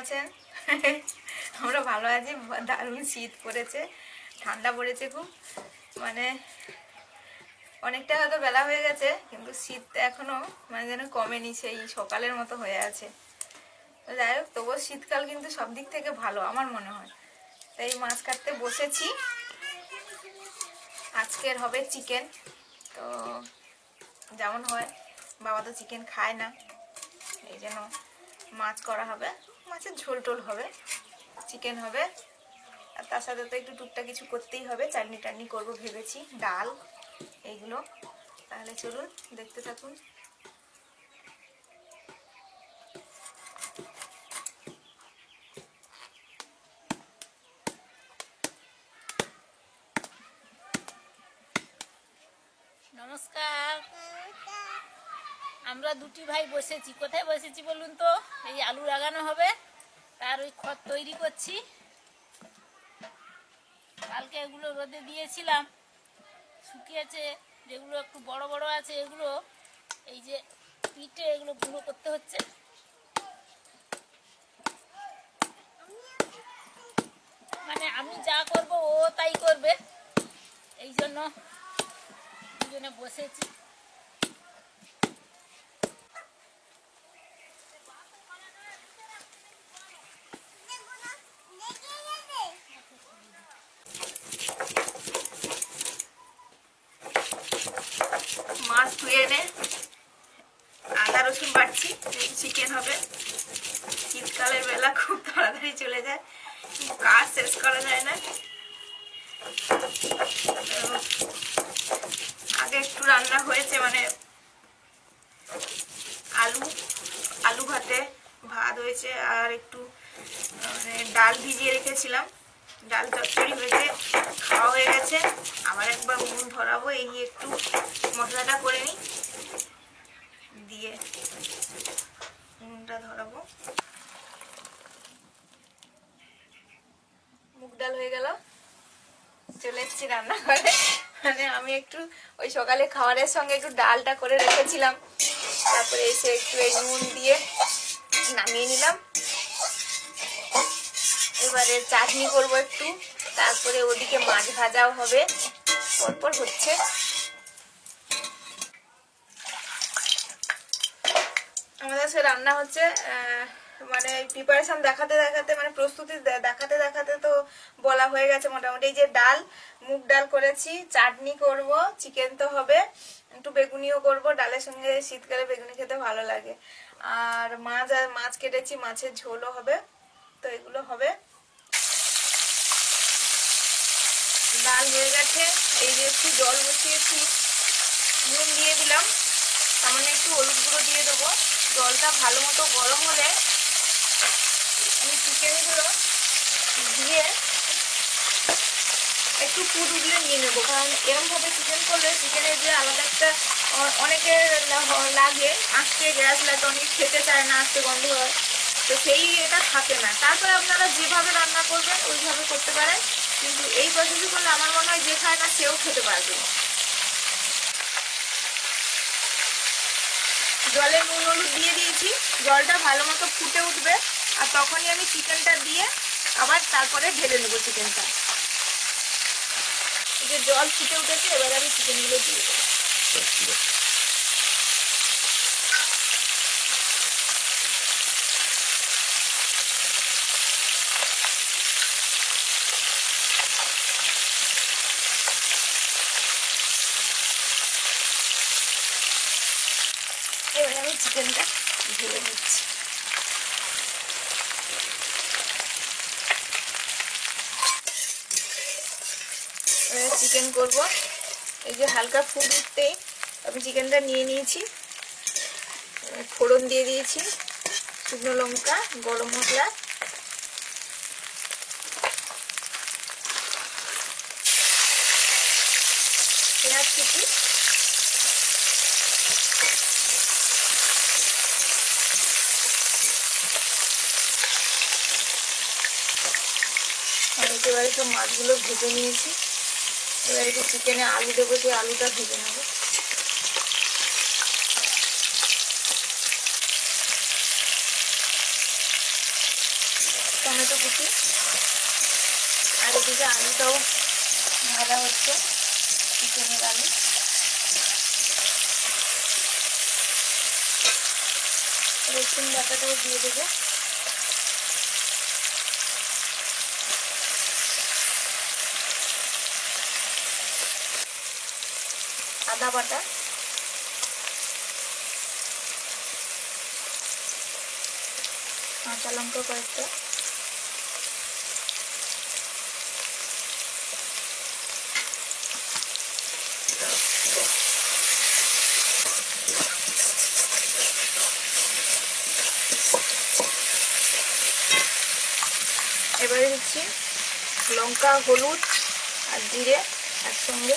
আছেন? আমরা ভালো আছি। দারুণ শীত পড়েছে, ঠান্ডা পড়েছে খুব, মানে অনেকটা হয়তো বেলা হয়ে গেছে, কিন্তু শীত এখনো মানে যেন কমেনি, সেই সকালের মতো হয়ে আছে। তো যাই হোক, তবুও শীতকাল কিন্তু সব দিক থেকে ভালো আমার মনে হয়। তাই মাছ কাটতে বসেছি। আজকের হবে চিকেন। তো যেমন হয়, বাবা তো চিকেন খায় না, এই জন্য মাছ করা হবে, মাছের ঝোল টোল হবে, চিকেন হবে, আর তার সাথে তো একটু টুকটাক কিছু করতেই হবে, চাটনি টাটনি করবো ভেবেছি, ডাল, এইগুলো। তাহলে চলুন দেখতে থাকুন। নমস্কার। আমরা দুটি ভাই বসেছি। কোথায় বসেছি বলুন তো? এই আলু লাগানো হবে, তার ওই খড় তৈরি করছি। কালকে এগুলো রোদে দিয়েছিলাম, শুকিয়েছে। যেগুলো একটু বড় বড় আছে এগুলো এই যে পিঠে এগুলো গুঁড়ো করতে হচ্ছে। মানে আমি যা করব ও তাই করবে, এই জন্য দুজনে বসেছি। মাছ ধুয়ে এনে আদা রসুন বাটছি, চিকেন হবে। শীতকালের বেলা খুব তাড়াতাড়ি চলে যায়, কাজ শেষ করা যায় না। আগে একটু রান্না হয়েছে, মানে আলু ভাতে ভাত হয়েছে, আর একটু মানে ডাল ভিজিয়ে রেখেছিলাম, ডাল চচ্চড়ি হয়েছে, খাওয়া হয়ে গেছে। আবার একবার উনুন ধরাবো, এই একটু মশলাটা করে নিই, দিয়ে উনুনটা ধরাবো। মুগ ডাল হয়ে গেল, চলে এসেছি রান্নাঘরে। মানে আমি একটু ওই সকালে খাবারের সঙ্গে একটু ডালটা করে রেখেছিলাম, তারপরে এসে একটু এই নুন দিয়ে নামিয়ে নিলাম। এবারে চাটনি করবো একটু, তারপরে ওদিকে মাছ ভাজাও হবে, পরপর হচ্ছে। আমাদের সে রান্না হচ্ছে, মানে প্রিপারেশন দেখাতে দেখাতে, মানে প্রস্তুতি দেখাতে দেখাতে তো বলা হয়ে গেছে মোটামুটি। এই যে ডাল, মুগ ডাল করেছি, চাটনি করব, চিকেন তো হবে, একটু বেগুনিও করব, ডালের সঙ্গে শীতকালে বেগুনি খেতে ভালো লাগে। আর মাছ কেটেছি, মাছের ঝোলও হবে। তো এগুলো হবে। ডাল হয়ে গেছে, এই যে একটু জল বসিয়েছি, নুন দিয়ে দিলাম, সামান্য একটু হলুদ গুঁড়ো দিয়ে দেবো। জলটা ভালো মতো গরম হলে আমি চিকেনগুলো দিয়ে একটু ফুট উঠলে নিয়ে নেবো, কারণ এরমভাবে চিকেন করলে চিকেনের যে আলাদা একটা অনেকের লাগে আঁচকে, গ্যাস লাগে, অনেকে খেতে চায় না, আঁচকে গন্ধ হয়, তো সেই এটা থাকে না। তারপরে আপনারা যেভাবে রান্না করবেন ওইভাবে করতে পারেন, কিন্তু এই প্রসেসে করলে আমার মনে হয় যে খায় না সেও খেতে পারবে। জলে নুন হলুদ দিয়ে দিয়েছি, জলটা ভালো মতো ফুটে উঠবে, আর তখনই আমি চিকেনটা দিয়ে আবার তারপরে ঢেলে নেবো চিকেনটা। এই যে জল ফুটে উঠেছে, এবার আমি চিকেনগুলো দিয়ে দেবো। এবার আমি চিকেনটা ঢেলে দিচ্ছি। এবার চিকেন করব। এই যে হালকা ফুট উঠতেই আমি চিকেনটা নিয়ে নিয়েছি, ফোড়ন দিয়ে দিয়েছি, শুকনো লঙ্কা, গরম মশলা, পেঁয়াজ কুচি, এবারে সব মাছগুলো ভেজে নিয়েছি। এবার একটু চিকেনে আলু দেবো, সেই আলুটা ভেজে নেবো। টমেটো কুচি, আর এদিকে আলুটাও ভাজা হচ্ছে, চিকেনের আলু। রসুন বাটাটাও দিয়ে দেবো। আদা বাটা, কাঁচা লঙ্কা কয়েকটা, এবারে দিচ্ছি লঙ্কা, হলুদ আর জিরে একসঙ্গে।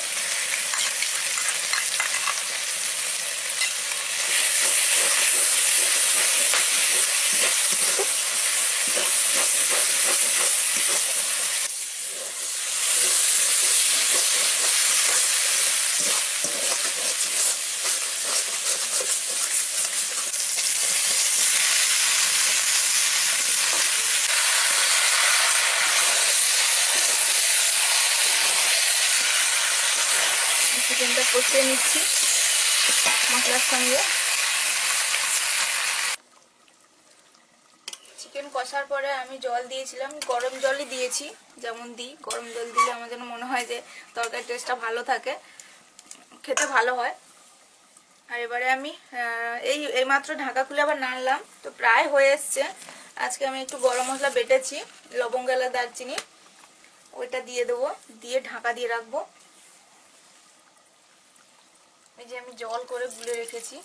চিকেনটা কষিয়ে নিচ্ছি মশলার সঙ্গে। চিকেন কষার পরে আমি জল দিয়েছিলাম, গরম জলই দিয়েছি, যেমন দিই গরম জল দিলে আমার যেন মনে হয় যে তরকারির টেস্টটা ভালো থাকে, খেতে ভালো হয়। আর এবারে আমি এইমাত্র ঢাকা খুলে আবার নাড়লাম, তো প্রায় হয়ে এসছে। আজকে আমি একটু গরম মশলা বেটেছি, লবঙ্গ এলাচ দারচিনি, ওইটা দিয়ে দেবো, দিয়ে ঢাকা দিয়ে রাখবো। এই যে আমি জল করে গুলে রেখেছি।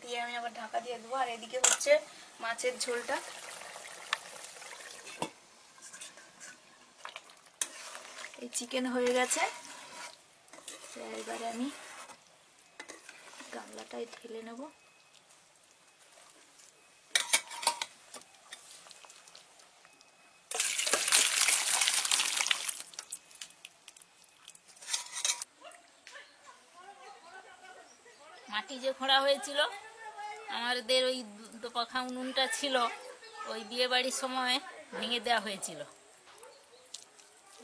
দিয়ে আমি আবার ঢাকা দিয়ে দেবো। আর এদিকে হচ্ছে মাছের ঝোলটা। এই চিকেন হয়ে গেছে, এবারে আমি গামলাটায় ঢেলে নেব। মাটি যে খোঁড়া হয়েছিল, আমাদের ওই দোপাখা উনুনটা ছিল, ওই বিয়ে বাড়ির সময় ভেঙে দেওয়া হয়েছিল,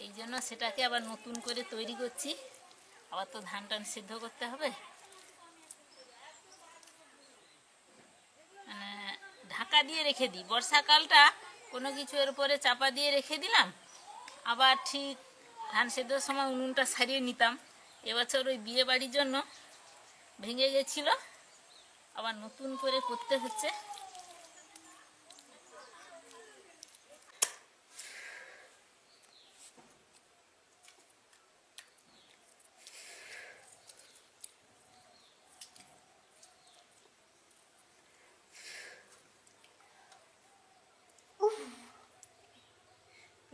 এই জন্য সেটাকে আবার নতুন করে তৈরি করছি। আবার তো ধান টান সিদ্ধ করতে হবে, মানে ঢাকা দিয়ে রেখে দিই। বর্ষাকালটা কোনো কিছু এর উপরে চাপা দিয়ে রেখে দিলাম, আবার ঠিক ধান সেদ্ধর সময় উনুনটা সারিয়ে নিতাম। এবছর ওই বিয়ে বাড়ির জন্য ভেঙে গেছিল, আবার নতুন করে করতে হচ্ছে।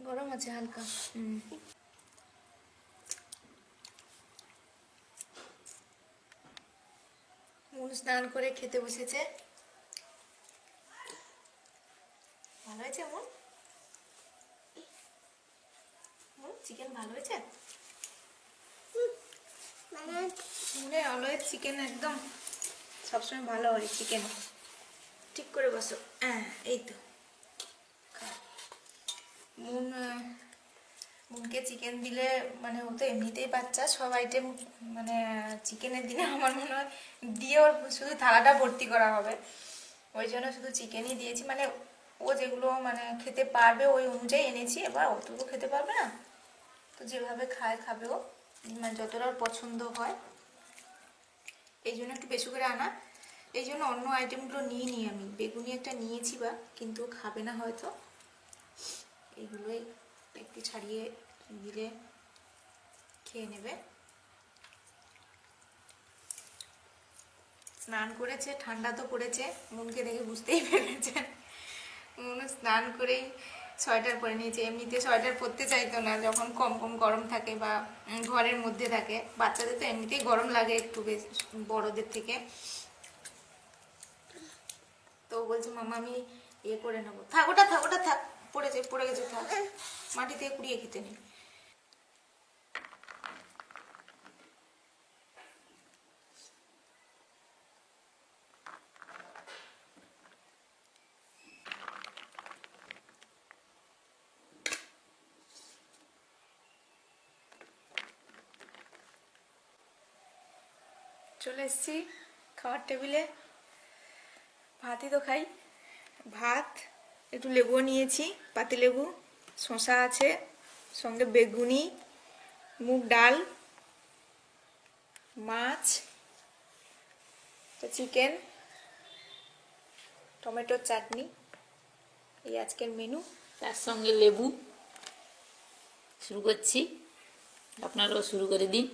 গরম আছে হালকা। মন স্নান করে খেতে বসেছে। ভালো হয়েছে মন? চিকেন ভালো হয়েছে? মনে অলওয়েজ চিকেন একদম সবসময় ভালো হয় চিকেন। ঠিক করে বসো। হ্যাঁ এই তো। মুনকে চিকেন দিলে মানে ও তো এমনিতেই বাচ্চা, সব আইটেম মানে চিকেনের দিনে আমার মনে হয় দিয়ে ওর শুধু থালাটা ভর্তি করা হবে, ওই জন্য শুধু চিকেনই দিয়েছি। মানে ও যেগুলো মানে খেতে পারবে ওই অনুযায়ী এনেছি। এবার অতটুকু খেতে পারবে না, তো যেভাবে খাবে ও, মানে যতটা ওর পছন্দ হয়, এই জন্য একটু বেশি করে আনা। এই জন্য অন্য আইটেমগুলো নিই আমি। বেগুনি একটা নিয়েছি বা, কিন্তু খাবে না হয়তো, এইগুলোই একটু ছাড়িয়ে দিলে খেয়ে নেবে। স্নান করেছে, ঠান্ডা তো পড়েছে, মনকে দেখে বুঝতেই পেরেছে। মন স্নান করেই সোয়েটার পরে নিয়েছে। এমনিতে সোয়েটার পরতে চাইতো না যখন কম কম গরম থাকে বা ঘরের মধ্যে থাকে। বাচ্চাদের তো এমনিতেই গরম লাগে একটু বেশ বড়দের থেকে। তো বলছে মামা আমি ইয়ে করে নেবো। থাক ওটা থাক, ওটা থাক, পড়ে গেছে, থাক, মাটি থেকে কুড়িয়ে খেতে নেই। চলে এসছি খাওয়ার টেবিলে, ভাতই তো খাই। ভাত, একটু লেবুও নিয়েছি, পাতিলেবু, শসা আছে, সঙ্গে বেগুনি, মুগ ডাল, মাছ, চিকেন, টমেটোর চাটনি, এই আজকের মেনু। তার সঙ্গে লেবু। শুরু করছি, আপনারাও শুরু করে দিন।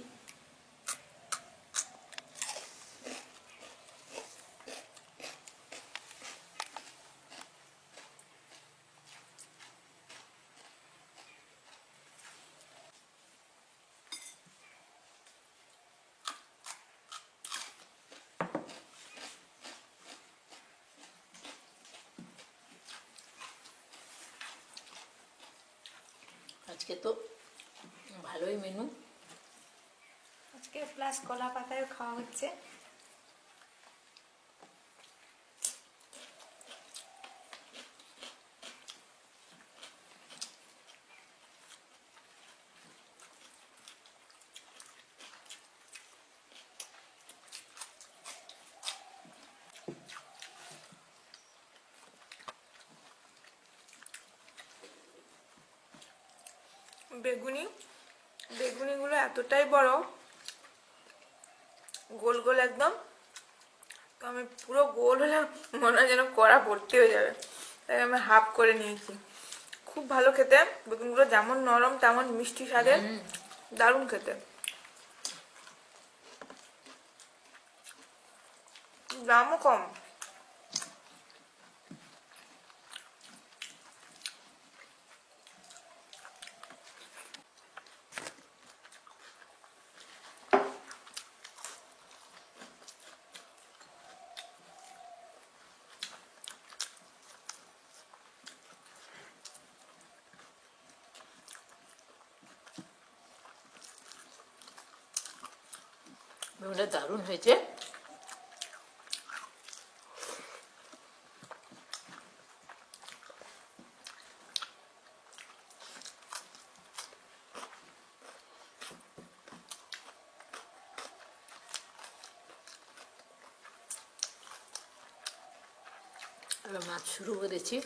আজকে তো ভালোই মেনু। আজকে প্লাস কলা পাতায় খাওয়া হচ্ছে। বেগুনিগুলো এতটাই বড়, গোল গোল একদম, তো আমি পুরো গোল হলে মনে হয় যেন কড়া ভর্তি হয়ে যাবে, তাই আমি হাফ করে নিয়েছি। খুব ভালো খেতে, বেগুনগুলো যেমন নরম তেমন মিষ্টি স্বাদের, দারুণ খেতে, দামও কম। বেগুনটা দারুণ হয়েছে। এবার মাছ শুরু করেছি।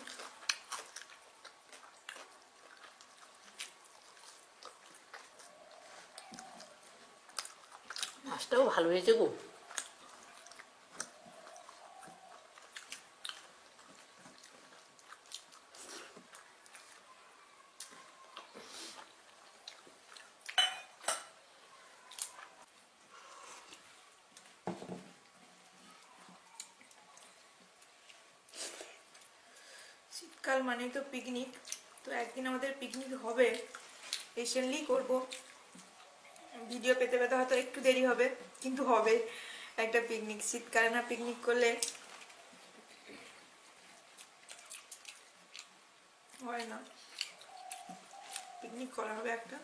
মাছটাও ভালো হয়েছে গো। শীতকাল মানেই তো পিকনিক, তো একদিন আমাদের পিকনিক হবে, রিসেন্টলি করব। ভিডিও পেতে পেতে হয়তো একটু দেরি হবে, কিন্তু হবে একটা পিকনিক। শীতকালে না পিকনিক করলে হয় না, পিকনিক করা হবে একটা।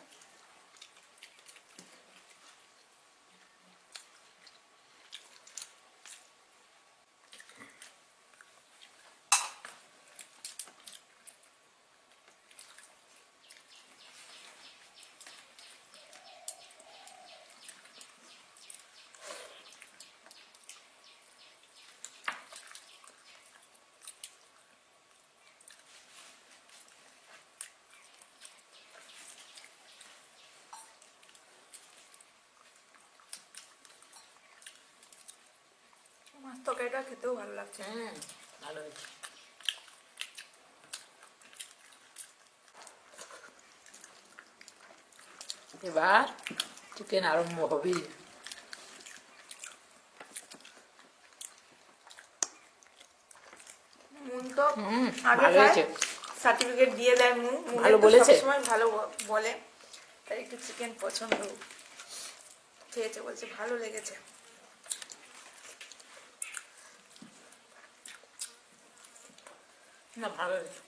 মাছ তরকারিটা খেতেও ভালো লাগছে। ভালো হয়েছে। এবার চিকেন আরম্ভ হবে। মুন তো আগে ভালো হয়েছে। সার্টিফিকেট দিয়ে দেয়, ভালো বলেছে। সবসময় ভালো বলে, তাই একটু চিকেন পছন্দ, খেয়েছে, বলছে ভালো লেগেছে। না ভালো হয়েছে।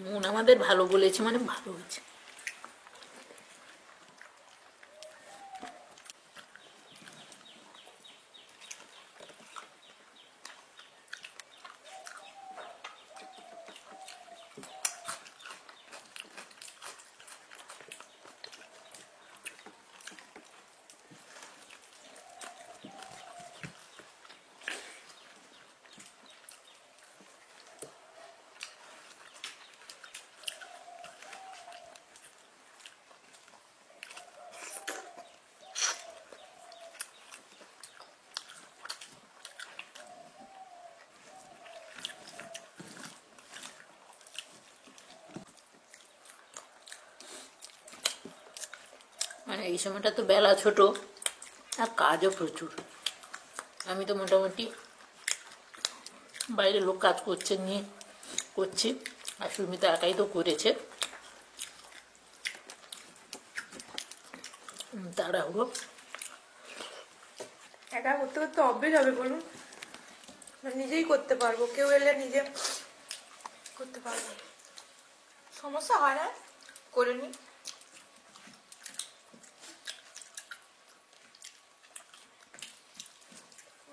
মন আমাদের ভালো বলেছে মানে ভালো হয়েছে। মানে এই সময়টা তো বেলা ছোট আর কাজও প্রচুর। আমি তো মোটামুটি বাইরে লোক কাজ করছে নিয়ে করছি, আর সুমিতা একাই তো করেছে। তাড়াহুড়ো একা করতে করতে অভ্যেস হবে বলুন, নিজেই করতে পারবো, কেউ এলে নিজে করতে পারবো, সমস্যা হয় না, করে নি।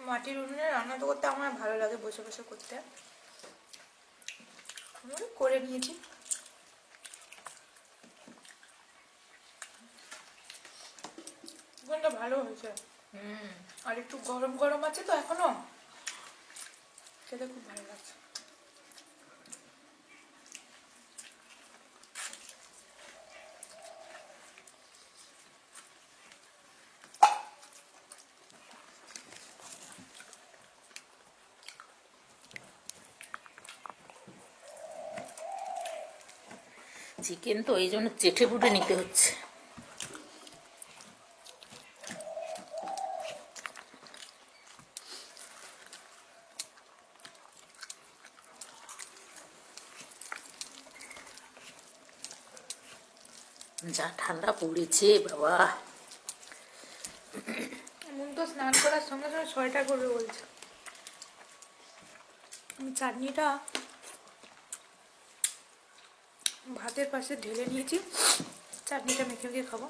মাটির উনুনে রান্না তো করতে আমার ভালো লাগে, বসে বসে করতে, করে নিয়েছি। ওখানটা ভালো হয়েছে, আর একটু গরম গরম আছে তো এখনো, খেতে খুব ভালো লাগছে। চিকেন তো এই জন্য চেটে পুটে নিতে হচ্ছে। যা ঠান্ডা পড়েছে বাবা। এমন তো স্নান করার সঙ্গে সঙ্গে 6টা করবে বলছে। আমি চাটনিটা ভাতের পাশে ঢেলে নিয়েছি, চাটনিটা মেখে মেখে খাবো।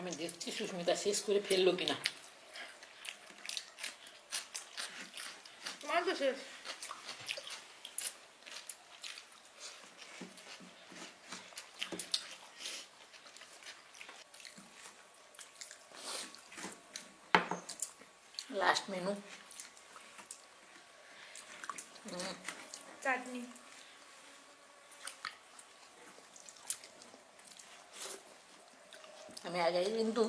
আমি দেখছি সুস্মিতা শেষ করে ফেললো কিনা। তোমার তো শেষ। Last menu. চাটনি। আমি আগে কিন্তু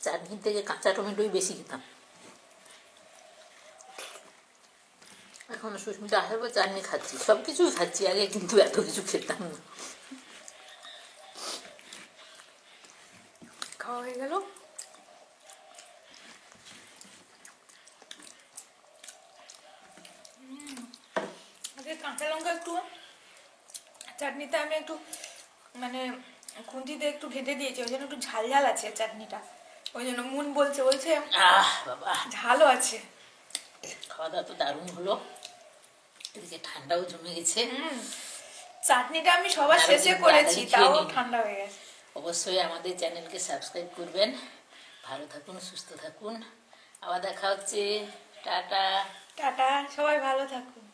চাটনির থেকে কাঁচা টমেটোই বেশি খেতাম। এখন সুস্মিতা আসার পর চাটনি খাচ্ছি, সব কিছুই খাচ্ছি, আগে কিন্তু এত কিছু খেতাম না। খাওয়া হয়ে গেল। আগে কাঁচা লঙ্কা একটু চাটনিতে আমি একটু মানে খুন্তিতে একটু ঘেঁটে দিয়েছি, ওই জন্য একটু ঝাল ঝাল আছে চাটনিটা, ওই জন্য মন বলছে বাবা, ঝালও আছে। খাওয়া দাওয়া তো দারুণ হলো, এদিকে ঠান্ডাও জমে গেছে। চাটনিটা আমি সবার শেষে করেছি, তাও ঠান্ডা হয়ে গেছে। অবশ্যই আমাদের চ্যানেলকে সাবস্ক্রাইব করবেন। ভালো থাকুন, সুস্থ থাকুন, আবার দেখা হচ্ছে। টাটা। টাটা, সবাই ভালো থাকুন।